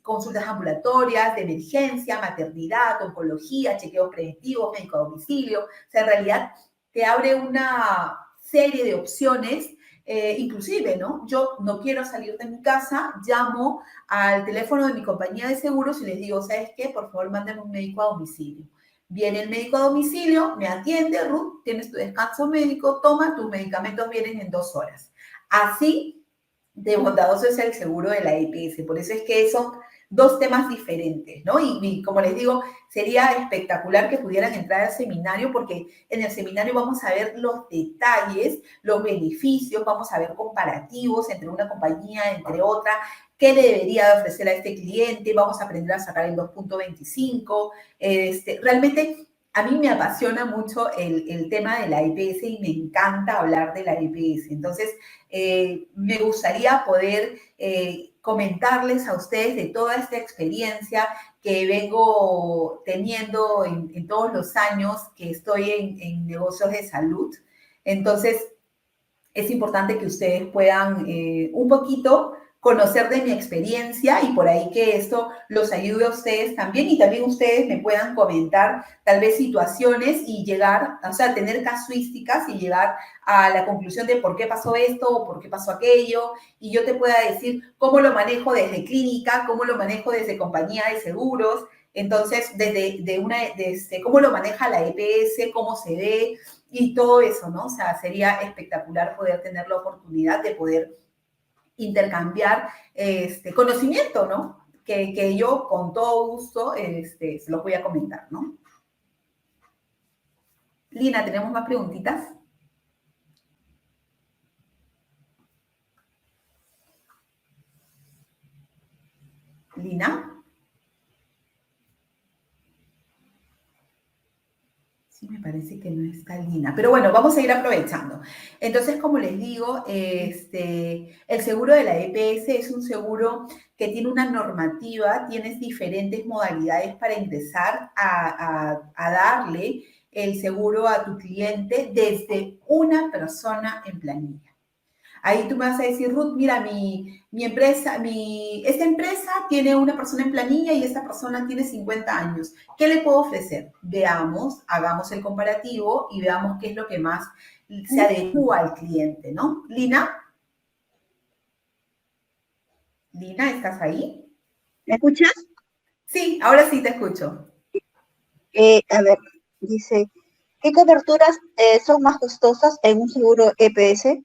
Speaker 2: consultas ambulatorias, de emergencia, maternidad, oncología, chequeos preventivos, médico a domicilio. O sea, en realidad te abre una serie de opciones, inclusive, ¿no? Yo no quiero salir de mi casa, llamo al teléfono de mi compañía de seguros y les digo, ¿sabes qué? Por favor, mándame un médico a domicilio. Viene el médico a domicilio, me atiende, Ruth, tienes tu descanso médico, toma, tus medicamentos vienen en 2 horas. Así de bondadoso es el seguro de la EPS. Por eso es que son dos temas diferentes, ¿no? Y como les digo, sería espectacular que pudieran entrar al seminario porque en el seminario vamos a ver los detalles, los beneficios, vamos a ver comparativos entre una compañía, entre otra, qué le debería ofrecer a este cliente, vamos a aprender a sacar el 2.25. Realmente a mí me apasiona mucho el tema de la EPS y me encanta hablar de la EPS. Entonces, me gustaría poder comentarles a ustedes de toda esta experiencia que vengo teniendo en todos los años que estoy en negocios de salud. Entonces, es importante que ustedes puedan un poquito conocer de mi experiencia y por ahí que esto los ayude a ustedes también y también ustedes me puedan comentar tal vez situaciones y llegar, o sea, tener casuísticas y llegar a la conclusión de por qué pasó esto o por qué pasó aquello y yo te pueda decir cómo lo manejo desde clínica, cómo lo manejo desde compañía de seguros, entonces desde cómo lo maneja la EPS, cómo se ve y todo eso, ¿no? O sea, sería espectacular poder tener la oportunidad de poder intercambiar conocimiento, ¿no? Que yo con todo gusto se los voy a comentar, ¿no? Lina, ¿tenemos más preguntitas? Lina. Sí, me parece que no está Lina. Pero bueno, vamos a ir aprovechando. Entonces, como les digo, el seguro de la EPS es un seguro que tiene una normativa, tienes diferentes modalidades para ingresar a darle el seguro a tu cliente desde una persona en planilla. Ahí tú me vas a decir, Ruth, mira, mi empresa, esta empresa tiene una persona en planilla y esta persona tiene 50 años. ¿Qué le puedo ofrecer? Veamos, hagamos el comparativo y veamos qué es lo que más se adecua al cliente, ¿no? Lina, Lina, ¿estás ahí?
Speaker 1: ¿Me escuchas?
Speaker 2: Sí, ahora sí te escucho.
Speaker 1: A ver, dice, ¿qué coberturas son más costosas en un seguro EPS?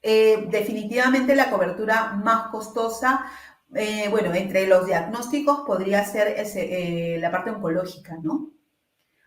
Speaker 2: Definitivamente la cobertura más costosa, bueno, entre los diagnósticos podría ser la parte oncológica, ¿no?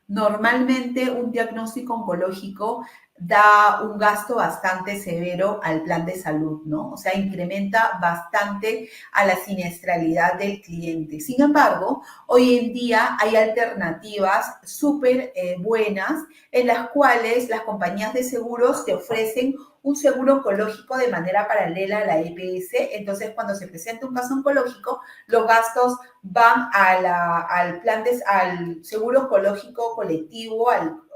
Speaker 2: Normalmente un diagnóstico oncológico da un gasto bastante severo al plan de salud, ¿no? O sea, incrementa bastante a la siniestralidad del cliente. Sin embargo, hoy en día hay alternativas súper buenas en las cuales las compañías de seguros te ofrecen un seguro oncológico de manera paralela a la EPS. Entonces, cuando se presenta un caso oncológico, los gastos van al seguro oncológico colectivo,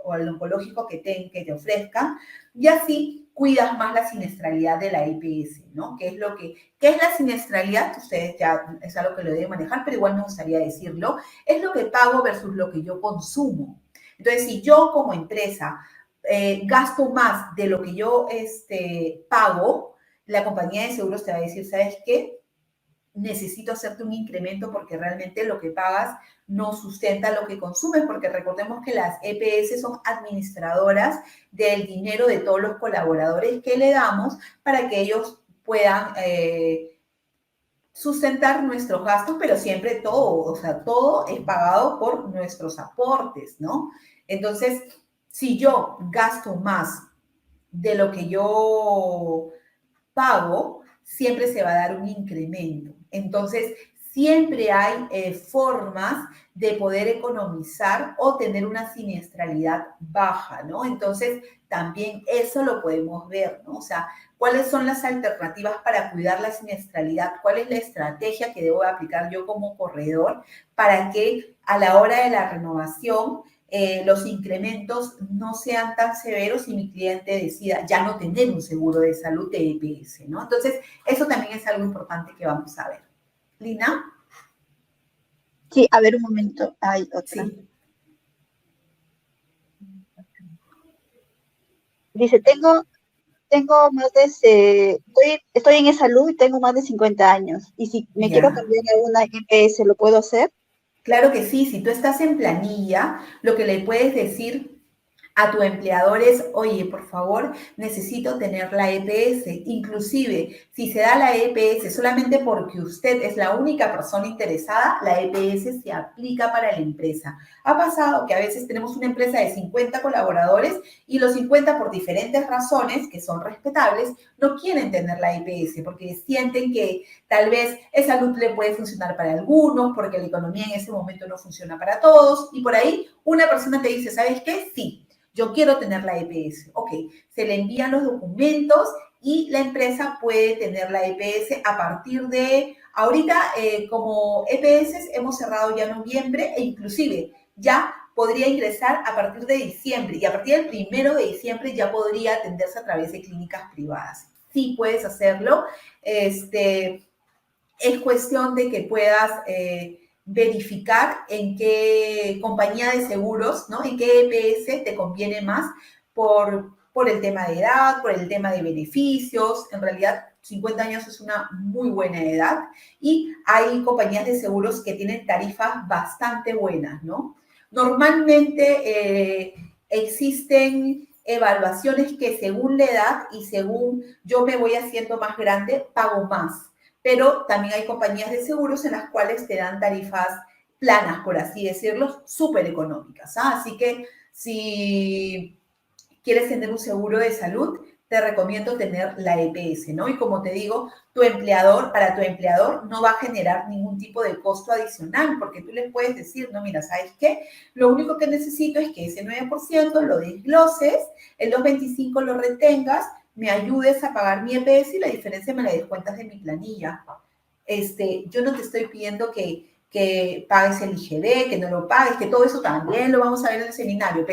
Speaker 2: o al oncológico que te ofrezcan, y así cuidas más la siniestralidad de la EPS, ¿no? ¿Qué es la siniestralidad? Ustedes ya es algo que lo deben manejar, pero igual me gustaría decirlo. Es lo que pago versus lo que yo consumo. Entonces, si yo como empresa gasto más de lo que yo pago, la compañía de seguros te va a decir, ¿sabes qué? Necesito hacerte un incremento porque realmente lo que pagas no sustenta lo que consumes, porque recordemos que las EPS son administradoras del dinero de todos los colaboradores que le damos para que ellos puedan sustentar nuestros gastos, pero siempre todo, o sea, todo es pagado por nuestros aportes, ¿no? Entonces, si yo gasto más de lo que yo pago, siempre se va a dar un incremento. Entonces, siempre hay formas de poder economizar o tener una siniestralidad baja, ¿no? Entonces, también eso lo podemos ver, ¿no? O sea, ¿cuáles son las alternativas para cuidar la siniestralidad? ¿Cuál es la estrategia que debo aplicar yo como corredor para que a la hora de la renovación los incrementos no sean tan severos y mi cliente decida ya no tener un seguro de salud de EPS, ¿no? Entonces, eso también es algo importante que vamos a ver. Lina.
Speaker 1: Sí, a ver un momento, hay otra.
Speaker 2: Sí.
Speaker 1: Dice, tengo más de, estoy en salud y tengo más de 50 años. Y si me quiero
Speaker 2: Ya.
Speaker 1: cambiar a una EPS, ¿lo puedo hacer?
Speaker 2: Claro que sí, si tú estás en planilla, lo que le puedes decir a tu empleador es, oye, por favor, necesito tener la EPS. Inclusive, si se da la EPS solamente porque usted es la única persona interesada, la EPS se aplica para la empresa. Ha pasado que a veces tenemos una empresa de 50 colaboradores y los 50 por diferentes razones, que son respetables, no quieren tener la EPS porque sienten que tal vez esa salud le puede funcionar para algunos, porque la economía en ese momento no funciona para todos, y por ahí una persona te dice, ¿sabes qué? Sí, yo quiero tener la EPS. Ok, se le envían los documentos y la empresa puede tener la EPS a partir de, ahorita como EPS hemos cerrado ya noviembre e inclusive ya podría ingresar a partir de diciembre y a partir del 1 de diciembre ya podría atenderse a través de clínicas privadas. Sí puedes hacerlo. Es cuestión de que puedas verificar en qué compañía de seguros, ¿no? En qué EPS te conviene más por el tema de edad, por el tema de beneficios. En realidad, 50 años es una muy buena edad y hay compañías de seguros que tienen tarifas bastante buenas, ¿no? Normalmente existen evaluaciones que según la edad y según yo me voy haciendo más grande, pago más, pero también hay compañías de seguros en las cuales te dan tarifas planas, por así decirlo, súper económicas. ¿Ah? Así que si quieres tener un seguro de salud, te recomiendo tener la EPS, ¿no? Y como te digo, para tu empleador no va a generar ningún tipo de costo adicional, porque tú le puedes decir, no, mira, ¿sabes qué? Lo único que necesito es que ese 9% lo desgloses, el 2,25 lo retengas, me ayudes a pagar mi EPS y la diferencia me la descuentas de mi planilla. Yo no te estoy pidiendo que pagues el IGB, que no lo pagues, que todo eso también lo vamos a ver en el seminario,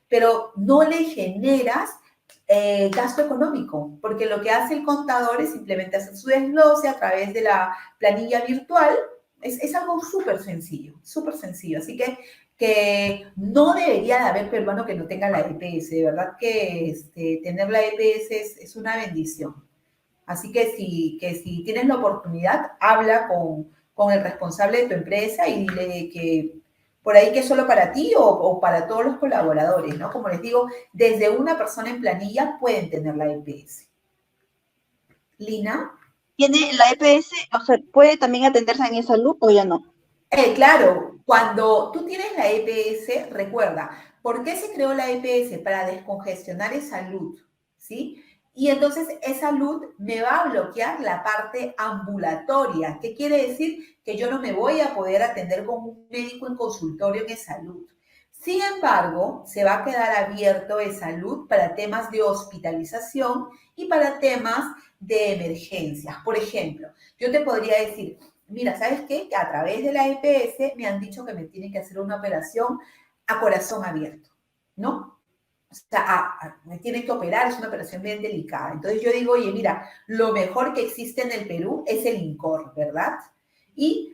Speaker 2: pero no le generas gasto económico, porque lo que hace el contador es simplemente hacer su desglose a través de la planilla virtual. Es algo súper sencillo, súper sencillo. Así que no debería de haber peruano que no tenga la EPS. De verdad que tener la EPS es una bendición. Así que si tienes la oportunidad, habla con el responsable de tu empresa y dile que por ahí que es solo para ti o para todos los colaboradores, ¿no? Como les digo, desde una persona en planilla pueden tener la EPS. Lina.
Speaker 1: ¿Tiene la EPS, o sea, puede también atenderse en salud o ya no?
Speaker 2: Claro, cuando tú tienes la EPS, recuerda, ¿por qué se creó la EPS? Para descongestionar esa luz, ¿sí? Y entonces esa luz me va a bloquear la parte ambulatoria. ¿Qué quiere decir? Que yo no me voy a poder atender con un médico en consultorio en esa luz. Sin embargo, se va a quedar abierto esa luz para temas de hospitalización y para temas de emergencias. Por ejemplo, yo te podría decir, mira, ¿sabes qué? Que a través de la EPS me han dicho que me tienen que hacer una operación a corazón abierto, ¿no? O sea, me tienen que operar, es una operación bien delicada. Entonces yo digo, oye, mira, lo mejor que existe en el Perú es el INCOR, ¿verdad? Y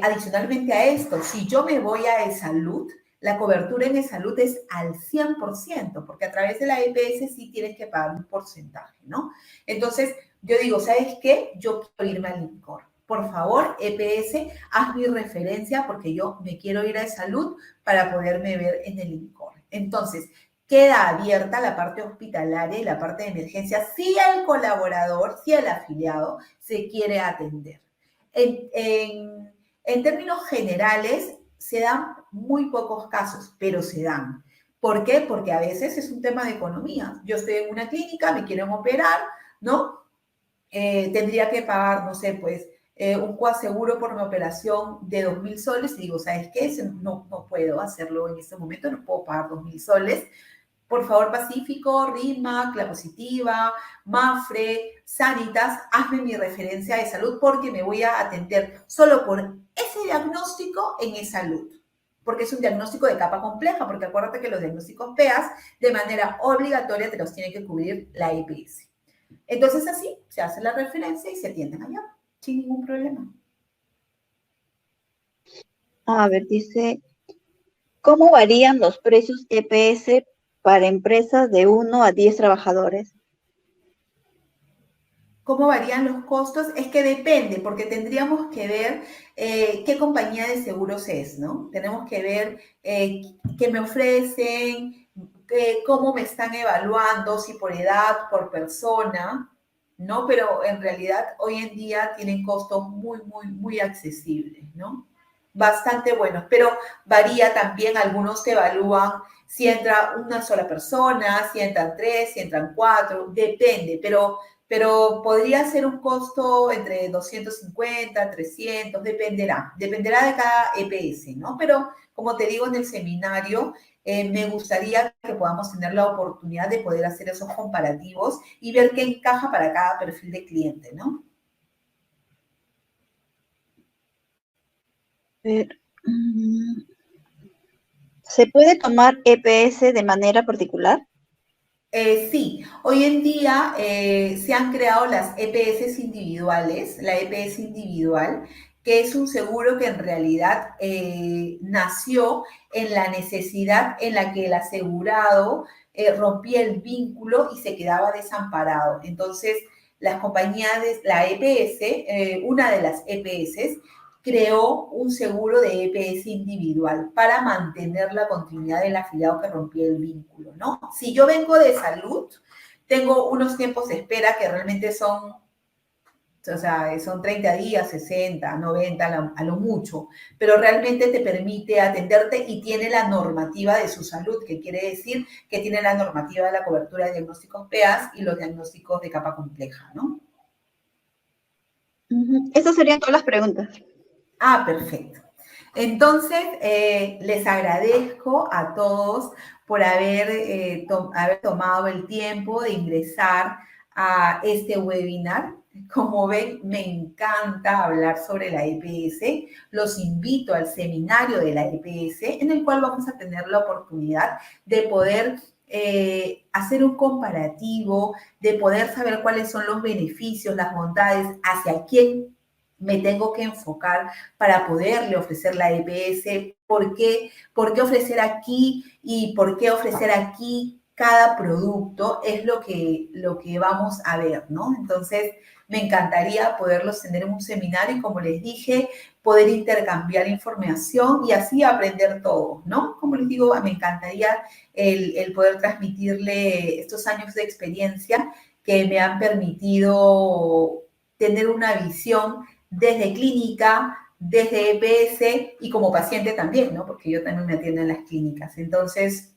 Speaker 2: adicionalmente a esto, si yo me voy a E-Salud, la cobertura en E-Salud es al 100%, porque a través de la EPS sí tienes que pagar un porcentaje, ¿no? Entonces, yo digo, ¿sabes qué? Yo quiero irme al INCOR. Por favor, EPS, haz mi referencia porque yo me quiero ir a salud para poderme ver en el INCOR. Entonces, queda abierta la parte hospitalaria y la parte de emergencia si el colaborador, si el afiliado se quiere atender. En términos generales, se dan muy pocos casos, pero se dan. ¿Por qué? Porque a veces es un tema de economía. Yo estoy en una clínica, me quieren operar, ¿no? Tendría que pagar, no sé, pues, un coaseguro por mi operación de 2.000 soles y digo, ¿sabes qué? No puedo hacerlo en este momento, no puedo pagar 2.000 soles. Por favor, Pacífico, RIMAC, La Positiva, Mafre, Sanitas, hazme mi referencia de salud porque me voy a atender solo por ese diagnóstico en e-salud. Porque es un diagnóstico de capa compleja, porque acuérdate que los diagnósticos PEAS de manera obligatoria te los tiene que cubrir la EPS. Entonces así se hace la referencia y se atienden allá, sin ningún problema.
Speaker 1: A ver, dice, ¿cómo varían los precios EPS para empresas de 1 a 10 trabajadores?
Speaker 2: ¿Cómo varían los costos? Es que depende, porque tendríamos que ver qué compañía de seguros es, ¿no? Tenemos que ver qué me ofrecen, cómo me están evaluando, si por edad, por persona, ¿no? Pero en realidad hoy en día tienen costos muy accesibles, ¿no? Bastante buenos, pero varía también, algunos te evalúan si entra una sola persona, si entran tres, si entran cuatro, depende, pero podría ser un costo entre 250, 300, dependerá de cada EPS, ¿no? Pero como te digo en el seminario, me gustaría que podamos tener la oportunidad de poder hacer esos comparativos y ver qué encaja para cada perfil de cliente, ¿no?
Speaker 1: ¿Se puede tomar EPS de manera particular?
Speaker 2: Sí, hoy en día se han creado las EPS individuales, la EPS individual, que es un seguro que en realidad nació en la necesidad en la que el asegurado rompía el vínculo y se quedaba desamparado. Entonces, las compañías, la EPS, una de las EPS, creó un seguro de EPS individual para mantener la continuidad del afiliado que rompía el vínculo, ¿no? Si yo vengo de salud, tengo unos tiempos de espera que realmente son, o sea, son 30 días, 60, 90 a lo mucho, pero realmente te permite atenderte y tiene la normativa de su salud, que quiere decir que tiene la normativa de la cobertura de diagnósticos PEAS y los diagnósticos de capa compleja, ¿no?
Speaker 1: Esas serían todas las preguntas.
Speaker 2: Ah, perfecto. Entonces, les agradezco a todos por haber tomado el tiempo de ingresar a este webinar. Como ven, me encanta hablar sobre la EPS. Los invito al seminario de la EPS, en el cual vamos a tener la oportunidad de poder hacer un comparativo, de poder saber cuáles son los beneficios, las bondades, hacia quién me tengo que enfocar para poderle ofrecer la EPS, por qué ofrecer aquí y por qué ofrecer aquí cada producto, es lo que vamos a ver, ¿no? Entonces, me encantaría poderlos tener en un seminario y, como les dije, poder intercambiar información y así aprender todo, ¿no? Como les digo, me encantaría el poder transmitirle estos años de experiencia que me han permitido tener una visión desde clínica, desde EPS y como paciente también, ¿no? Porque yo también me atiendo en las clínicas. Entonces,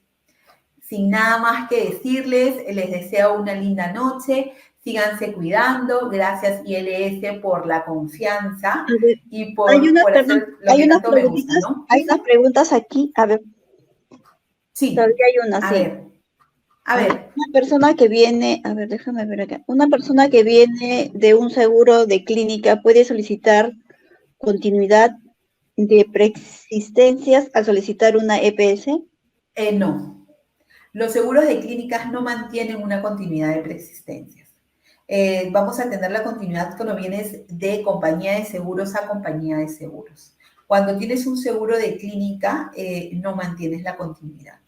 Speaker 2: sin nada más que decirles, les deseo una linda noche. Síganse cuidando. Gracias, ILS, por la confianza
Speaker 1: A ver,
Speaker 2: y
Speaker 1: hay
Speaker 2: por
Speaker 1: perdón,
Speaker 2: hacer lo que tanto me gusta, ¿no?
Speaker 1: hay unas preguntas aquí. A ver, todavía
Speaker 2: Sí,
Speaker 1: hay una,
Speaker 2: a
Speaker 1: sí.
Speaker 2: ver, a
Speaker 1: A ver,
Speaker 2: ver.
Speaker 1: una persona que viene, a ver, déjame ver acá. Una persona que viene de un seguro de clínica puede solicitar continuidad de preexistencias al solicitar una EPS.
Speaker 2: No. Los seguros de clínicas no mantienen una continuidad de preexistencias. Vamos a tener la continuidad cuando vienes de compañía de seguros a compañía de seguros. Cuando tienes un seguro de clínica, no mantienes la continuidad.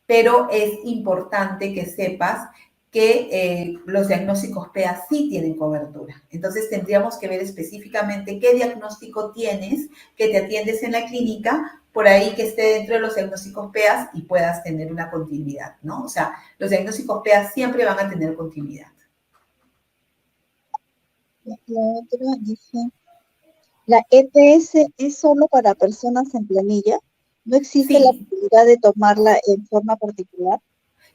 Speaker 2: Pero es importante que sepas que los diagnósticos PEA sí tienen cobertura. Entonces tendríamos que ver específicamente qué diagnóstico tienes, que te atiendes en la clínica, por ahí que esté dentro de los diagnósticos PEA y puedas tener una continuidad, ¿no? O sea, los diagnósticos PEA siempre van a tener continuidad.
Speaker 1: La otra dice, ¿la EPS es solo para personas en planilla? ¿No existe la
Speaker 2: Sí,
Speaker 1: posibilidad de tomarla en forma particular?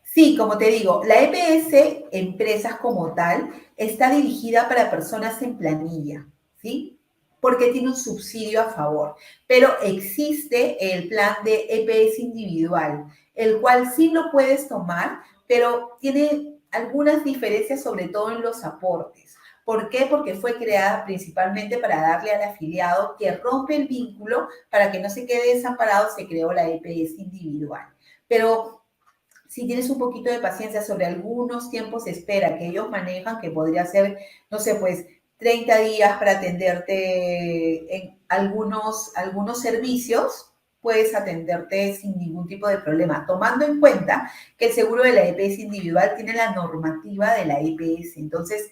Speaker 2: sí, como te digo, la EPS, empresas como tal, está dirigida para personas en planilla, ¿sí? Porque tiene un subsidio a favor. Pero existe el plan de EPS individual, el cual sí lo puedes tomar, pero tiene algunas diferencias, sobre todo en los aportes. ¿Por qué? Porque fue creada principalmente para darle al afiliado que rompe el vínculo para que no se quede desamparado, se creó la EPS individual. Pero si tienes un poquito de paciencia sobre algunos tiempos de espera que ellos manejan, que podría ser, no sé, pues 30 días para atenderte en algunos servicios, puedes atenderte sin ningún tipo de problema, tomando en cuenta que el seguro de la EPS individual tiene la normativa de la EPS. Entonces,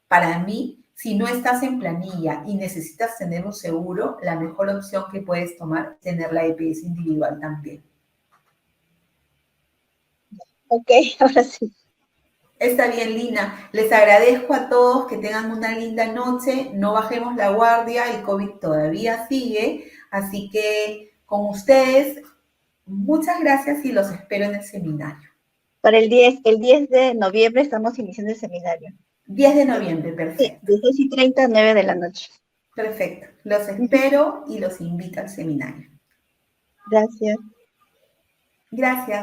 Speaker 2: para mí, si no estás en planilla y necesitas tener un seguro, la mejor opción que puedes tomar es tener la EPS individual también.
Speaker 1: Ok, ahora sí.
Speaker 2: Está bien, Lina. Les agradezco a todos que tengan una linda noche. No bajemos la guardia, el COVID todavía sigue. Así que con ustedes, muchas gracias y los espero en el seminario.
Speaker 1: Para el 10 de noviembre estamos iniciando el seminario.
Speaker 2: 10 de noviembre,
Speaker 1: Sí,
Speaker 2: perfecto.
Speaker 1: de 6:30 a 9 de la noche.
Speaker 2: Perfecto. Los
Speaker 1: Ujú.
Speaker 2: espero y los invito al seminario.
Speaker 1: Gracias.
Speaker 2: Gracias.